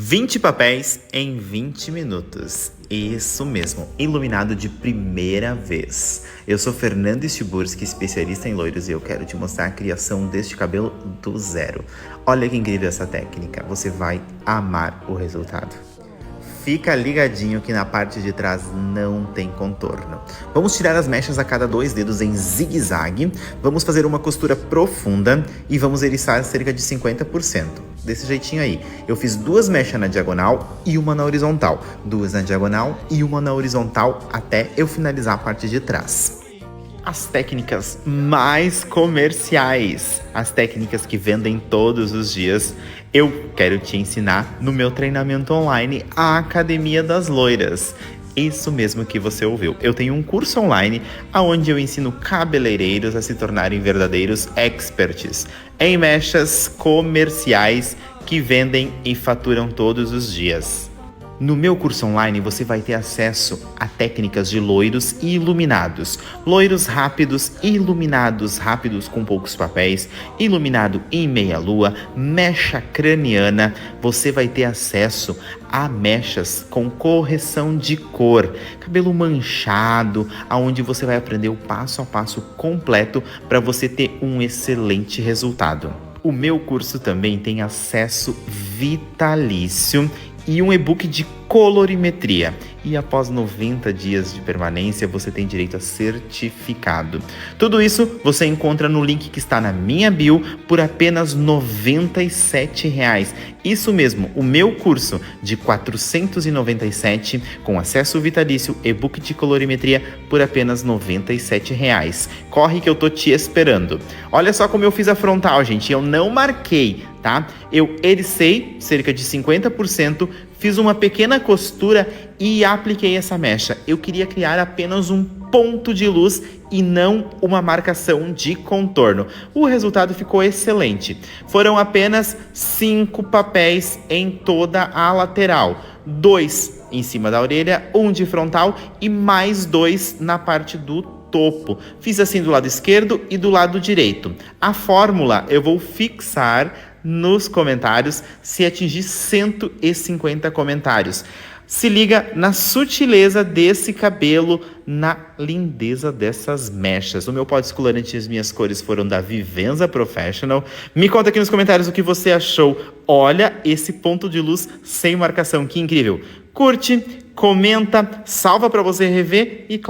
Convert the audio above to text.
20 papéis em 20 minutos. Isso mesmo, iluminado de primeira vez. Eu sou Fernando Stiburski, especialista em loiros, e eu quero te mostrar a criação deste cabelo do zero. Olha que incrível essa técnica, você vai amar o resultado. Fica ligadinho que na parte de trás não tem contorno. Vamos tirar as mechas a cada 2 dedos em zigue-zague. Vamos fazer uma costura profunda e vamos eriçar cerca de 50%. Desse jeitinho aí. Eu fiz 2 mechas na diagonal e uma na horizontal. 2 na diagonal e uma na horizontal até eu finalizar a parte de trás. As técnicas mais comerciais, as técnicas que vendem todos os dias, eu quero te ensinar no meu treinamento online, a Academia das Loiras. Isso mesmo que você ouviu. Eu tenho um curso online onde eu ensino cabeleireiros a se tornarem verdadeiros experts em mechas comerciais que vendem e faturam todos os dias. No meu curso online, você vai ter acesso a técnicas de loiros e iluminados. Loiros rápidos e iluminados rápidos com poucos papéis, iluminado em meia-lua, mecha craniana. Você vai ter acesso a mechas com correção de cor, cabelo manchado, aonde você vai aprender o passo a passo completo para você ter um excelente resultado. O meu curso também tem acesso vitalício e um e-book de colorimetria. E após 90 dias de permanência, você tem direito a certificado. Tudo isso você encontra no link que está na minha bio por apenas R$ 97,00. Isso mesmo, o meu curso de R$ 497, com acesso vitalício, e-book de colorimetria por apenas R$ 97,00. Corre que eu tô te esperando. Olha só como eu fiz a frontal, gente. Eu não marquei, tá? Eu ericei cerca de 50%, fiz uma pequena costura e apliquei essa mecha. Eu queria criar apenas um ponto de luz e não uma marcação de contorno. O resultado ficou excelente. Foram apenas 5 papéis em toda a lateral. 2 em cima da orelha, 1 de frontal e mais 2 na parte do topo. Fiz assim do lado esquerdo e do lado direito. A fórmula eu vou fixar nos comentários se atingir 150 comentários. Se liga na sutileza desse cabelo, na lindeza dessas mechas. O meu pó descolorante e as minhas cores foram da Vivenza Professional. Me conta aqui nos comentários o que você achou. Olha esse ponto de luz sem marcação, que incrível. Curte, comenta, salva para você rever e claro,